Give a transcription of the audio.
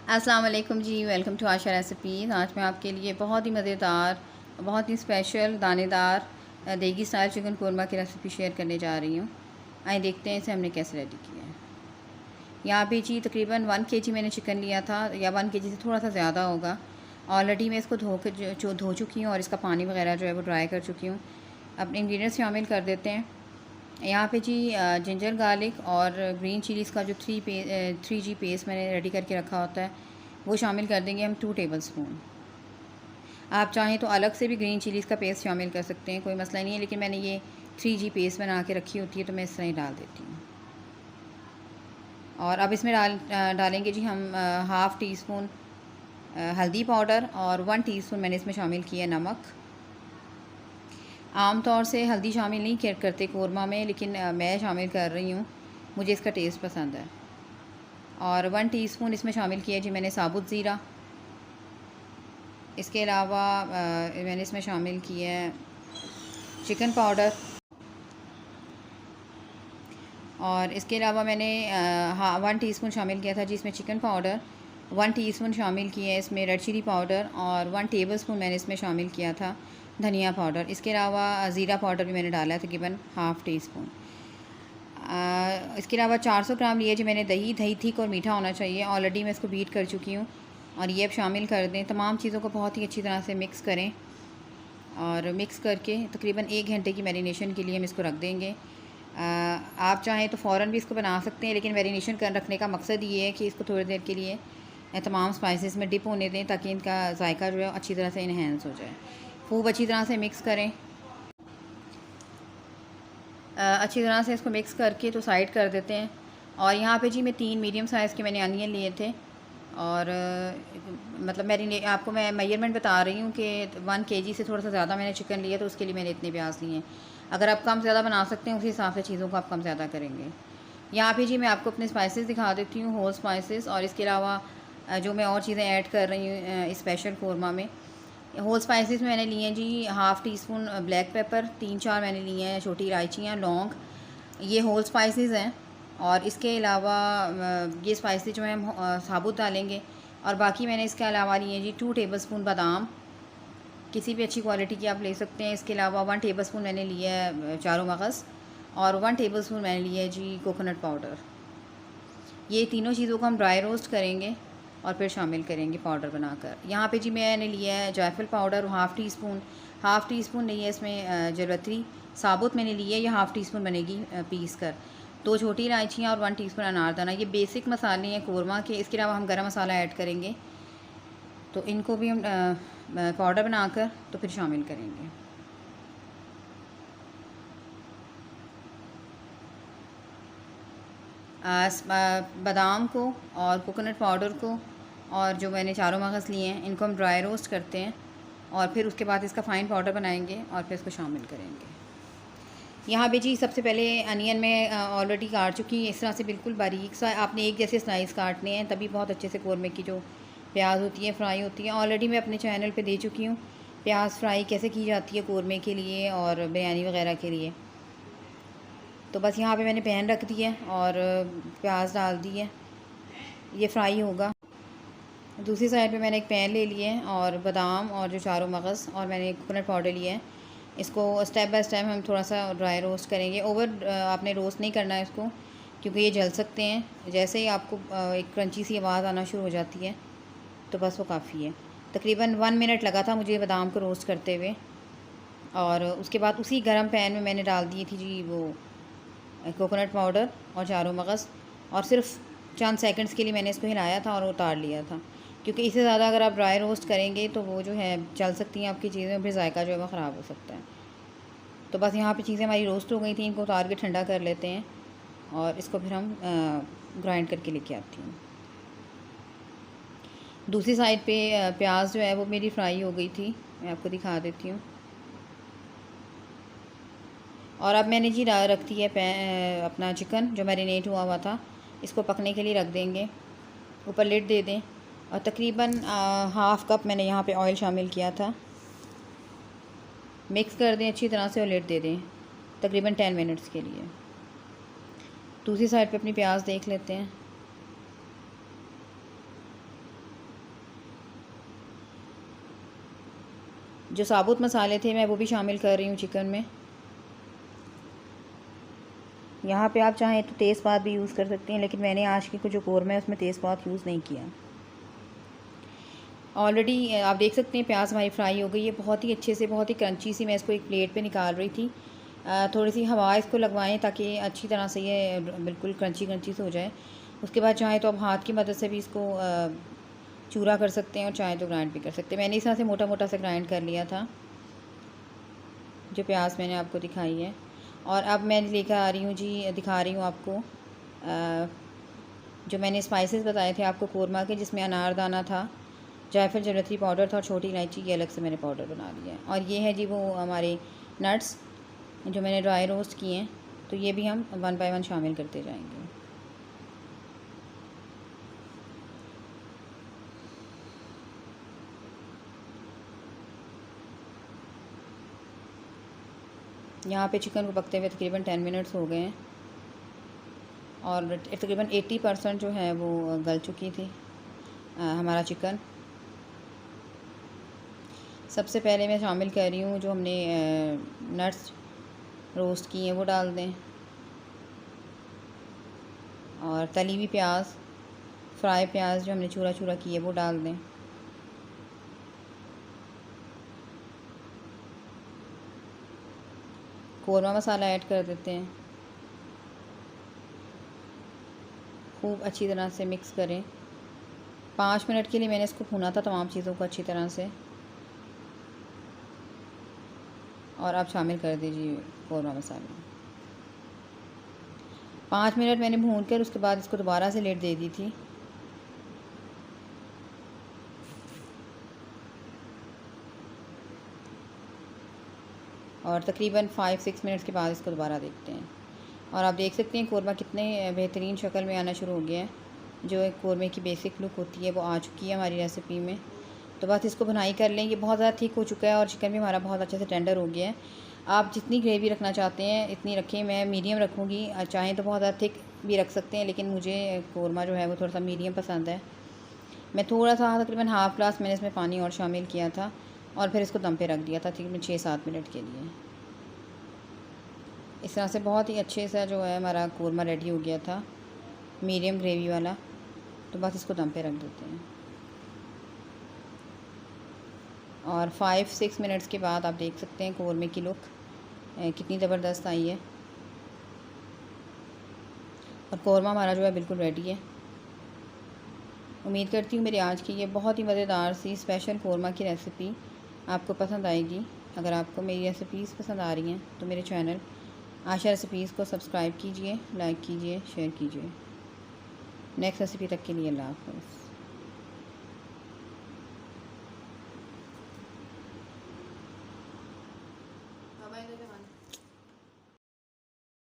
अस्सलाम वालेकुम जी, welcome to Asha recipes. आज मैं आपके लिए बहुत ही मज़ेदार, बहुत ही स्पेशल दानेदार देगी स्टाइल चिकन कोरमा की रेसिपी शेयर करने जा रही हूँ। आइए देखते हैं इसे हमने कैसे रेडी किया है। यहाँ पे जी तकरीबन 1 केजी मैंने चिकन लिया था, या 1 केजी से थोड़ा सा ज़्यादा होगा। ऑलरेडी मैं इसको धो चुकी हूँ और इसका पानी वगैरह जो है वो ड्राई कर चुकी हूँ। अब इंग्रेडिएंट्स शामिल कर देते हैं। यहाँ पे जी जिंजर गार्लिक और ग्रीन चिलीज़ का जो 3G पेस्ट मैंने रेडी करके रखा होता है वो शामिल कर देंगे हम 2 टेबलस्पून। आप चाहें तो अलग से भी ग्रीन चिलीज़ का पेस्ट शामिल कर सकते हैं, कोई मसला नहीं है, लेकिन मैंने ये 3G पेस्ट बना के रखी होती है तो मैं इस तरह ही डाल देती हूँ। और अब इसमें डालेंगे जी हम हाफ़ टी स्पून हल्दी पाउडर और 1 टीस्पून मैंने इसमें शामिल किया नमक। आम तौर से हल्दी शामिल नहीं करते कोरमा में, लेकिन मैं शामिल कर रही हूँ, मुझे इसका टेस्ट पसंद है। और 1 टीस्पून इसमें शामिल किया जी मैंने साबुत ज़ीरा। इसके अलावा मैंने इसमें शामिल किया है चिकन पाउडर। और इसके अलावा मैंने 1 टीस्पून शामिल किया था जी इसमें चिकन पाउडर। 1 टीस्पून शामिल किया है इसमें रेड चिली पाउडर और 1 टेबलस्पून मैंने इसमें शामिल किया था धनिया पाउडर। इसके अलावा ज़ीरा पाउडर भी मैंने डाला है तकरीबन हाफ़ टी स्पून। इसके अलावा 400 ग्राम लिए जी मैंने दही थिक और मीठा होना चाहिए। ऑलरेडी मैं इसको बीट कर चुकी हूँ और ये अब शामिल कर दें। तमाम चीज़ों को बहुत ही अच्छी तरह से मिक्स करें और मिक्स करके तकरीबन 1 घंटे की मैरिनेशन के लिए हम इसको रख देंगे। आप चाहें तो फ़ौरन भी इसको बना सकते हैं, लेकिन मैरिनेशन कर रखने का मकसद ये है कि इसको थोड़ी देर के लिए तमाम स्पाइसेस में डिप होने दें ताकि इनका जायका जो है अच्छी तरह से इन्हेंस हो जाए। खूब अच्छी तरह से मिक्स करें। अच्छी तरह से इसको मिक्स करके तो साइड कर देते हैं। और यहाँ पे जी मैं 3 मीडियम साइज़ के मैंने अनियन लिए थे और मतलब आपको मैं मेजरमेंट बता रही हूँ कि 1 केजी से थोड़ा सा ज़्यादा मैंने चिकन लिया तो उसके लिए मैंने इतने प्याज लिए हैं। अगर आप कम ज़्यादा बना सकते हैं उसी हिसाब से चीज़ों को आप कम ज़्यादा करेंगे। यहाँ पे जी मैं आपको अपने स्पाइसेस दिखा देती हूँ, होल स्पाइसेस। और इसके अलावा जो मैं और चीज़ें ऐड कर रही हूँ स्पेशल कोरमा में, होल स्पाइसेस में मैंने लिए हैं जी half teaspoon black pepper, 3-4 मैंने लिए हैं छोटी इलायचियाँ, लौंग, ये होल स्पाइसेस हैं। और इसके अलावा ये स्पाइसेस जो हैं हम साबुत डालेंगे। और बाकी मैंने इसके अलावा लिए हैं जी 2 टेबलस्पून बादाम, किसी भी अच्छी क्वालिटी की आप ले सकते हैं। इसके अलावा 1 टेबलस्पून मैंने लिया है चारों मगज़ और 1 टेबलस्पून मैंने लिया है जी कोकोनट पाउडर। ये तीनों चीज़ों को हम ड्राई रोस्ट करेंगे और फिर शामिल करेंगे पाउडर बनाकर। यहाँ पे जी मैंने लिया है जायफल पाउडर हाफ़ टी स्पून नहीं है इसमें जरवत्री साबुत मैंने लिया है, ये हाफ़ टी स्पून बनेगी पीस कर। 2 छोटी इलायचियाँ और 1 टीस्पून अनारदाना, ये बेसिक मसाले हैं कोरमा के। इसके अलावा हम गरम मसाला ऐड करेंगे, तो इनको भी हम पाउडर बनाकर तो फिर शामिल करेंगे। बादाम को और कोकोनट पाउडर को और जो मैंने चारों मगज़ लिए हैं इनको हम ड्राई रोस्ट करते हैं और फिर उसके बाद इसका फ़ाइन पाउडर बनाएंगे और फिर इसको शामिल करेंगे। यहाँ पे जी सबसे पहले अनियन में ऑलरेडी काट चुकी है, इस तरह से बिल्कुल बारीक सा आपने एक जैसे स्लाइस काटने हैं, तभी बहुत अच्छे से कोरमे की जो प्याज होती है फ्राई होती है। ऑलरेडी मैं अपने चैनल पे दे चुकी हूँ प्याज फ्राई कैसे की जाती है कोरमे के लिए और बिरयानी वगैरह के लिए। तो बस यहाँ पे मैंने पैन रख दिया और प्याज डाल दी है, ये फ्राई होगा। दूसरी साइड पे मैंने एक पैन ले लिया है और बादाम और जो चारों मगज़ और मैंने कोकोनट पाउडर लिया है, इसको स्टेप बाय स्टेप हम थोड़ा सा ड्राई रोस्ट करेंगे। ओवर आपने रोस्ट नहीं करना है इसको, क्योंकि ये जल सकते हैं। जैसे ही आपको एक क्रंची सी आवाज़ आना शुरू हो जाती है तो बस वो काफ़ी है। तकरीबन 1 मिनट लगा था मुझे बादाम को रोस्ट करते हुए। और उसके बाद उसी गर्म पैन में मैंने डाल दी थी जी वो कोकोनट पाउडर और चारों मगज़, और सिर्फ चंद सेकंड्स के लिए मैंने इसको हिलाया था और उतार लिया था, क्योंकि इससे ज़्यादा अगर आप ड्राई रोस्ट करेंगे तो वो जो है जल सकती हैं आपकी चीज़ें, फिर जायका जो है वो ख़राब हो सकता है। तो बस यहाँ पे चीज़ें हमारी रोस्ट हो गई थी, इनको उतार के ठंडा कर लेते हैं और इसको फिर हम ग्राइंड करके लेके आती हूँ। दूसरी साइड पे प्याज जो है वो मेरी फ्राई हो गई थी, मैं आपको दिखा देती हूँ। और अब मैंने जी रख दी है अपना चिकन जो मैरिनेट हुआ था, इसको पकने के लिए रख देंगे। ऊपर लिड दे दें और तकरीबन हाफ़ कप मैंने यहाँ पे ऑयल शामिल किया था। मिक्स कर दें अच्छी तरह से और लिड दे दें तकरीबन 10 मिनट्स के लिए। दूसरी साइड पे अपनी प्याज देख लेते हैं। जो साबुत मसाले थे मैं वो भी शामिल कर रही हूँ चिकन में। यहाँ पे आप चाहें तो तेज़पात भी यूज़ कर सकते हैं, लेकिन मैंने आज की जो कौरमा है उसमें तेज़पात यूज़ नहीं किया। ऑलरेडी आप देख सकते हैं प्याज हमारी फ्राई हो गई है बहुत ही अच्छे से, बहुत ही क्रंची सी। मैं इसको एक प्लेट पे निकाल रही थी। थोड़ी सी हवा इसको लगवाएं ताकि अच्छी तरह से ये बिल्कुल क्रंची क्रंची से हो जाए। उसके बाद चाहें तो आप हाथ की मदद से भी इसको चूरा कर सकते हैं और चाहें तो ग्राइंड भी कर सकते हैं। मैंने इस तरह से मोटा मोटा से ग्राइंड कर लिया था जो प्याज मैंने आपको दिखाई है। और अब मैं लेकर आ रही हूँ जी, दिखा रही हूँ आपको जो मैंने स्पाइसेस बताए थे आपको कौरमा के, जिसमें अनारदाना था, जायफल जवित्री पाउडर था और छोटी इलायची की अलग से मैंने पाउडर बना लिया है। और ये है जी वो हमारे नट्स जो मैंने ड्राई रोस्ट किए हैं। तो ये भी हम 1 बाय 1 शामिल करते जाएंगे। यहाँ पे चिकन को पकते हुए तकरीबन 10 मिनट्स हो गए हैं और तकरीबन 80% जो है वो गल चुकी थी हमारा चिकन। सबसे पहले मैं शामिल कर रही हूँ जो हमने नट्स रोस्ट किए हैं वो डाल दें, और तली हुई प्याज, फ्राई प्याज जो हमने चूरा चूरा किए वो डाल दें। कौरमा मसाला ऐड कर देते हैं। खूब अच्छी तरह से मिक्स करें। 5 मिनट के लिए मैंने इसको भुना था तमाम चीज़ों को अच्छी तरह से। और आप शामिल कर दीजिए कौरमा मसाला। 5 मिनट मैंने भून कर उसके बाद इसको दोबारा से लेट दे दी थी। और तकरीबन 5-6 मिनट्स के बाद इसको दोबारा देखते हैं। और आप देख सकते हैं कौरमा कितने बेहतरीन शक्ल में आना शुरू हो गया है। जो एक कौरमे की बेसिक लुक होती है वो आ चुकी है हमारी रेसिपी में। तो बस इसको भुनाई कर लें। ये बहुत ज़्यादा थिक हो चुका है और चिकन भी हमारा बहुत अच्छे से टेंडर हो गया है। आप जितनी ग्रेवी रखना चाहते हैं इतनी रखें। मैं मीडियम रखूँगी, चाहें तो बहुत ज़्यादा थिक भी रख सकते हैं, लेकिन मुझे कौरमा जो है वो थोड़ा सा मीडियम पसंद है। मैं थोड़ा सा तकरीबन हाफ़ ग्लास मैंने इसमें पानी और शामिल किया था और फिर इसको दम पे रख दिया था तकरीबन 6-7 मिनट के लिए। इस तरह से बहुत ही अच्छे से जो है हमारा कौरमा रेडी हो गया था, मीडियम ग्रेवी वाला। तो बस इसको दम पे रख देते हैं और 5-6 मिनट्स के बाद आप देख सकते हैं कौरमे की लुक कितनी ज़बरदस्त आई है। और कौरमा हमारा जो है बिल्कुल रेडी है। उम्मीद करती हूँ मेरी आज की ये बहुत ही मज़ेदार सी स्पेशल कौरमा की रेसिपी आपको पसंद आएगी। अगर आपको मेरी रेसिपीज़ पसंद आ रही हैं तो मेरे चैनल आशा रेसिपीज़ को सब्सक्राइब कीजिए, लाइक कीजिए, शेयर कीजिए। नेक्स्ट रेसिपी तक के लिए अल्लाह हाफ़िज़।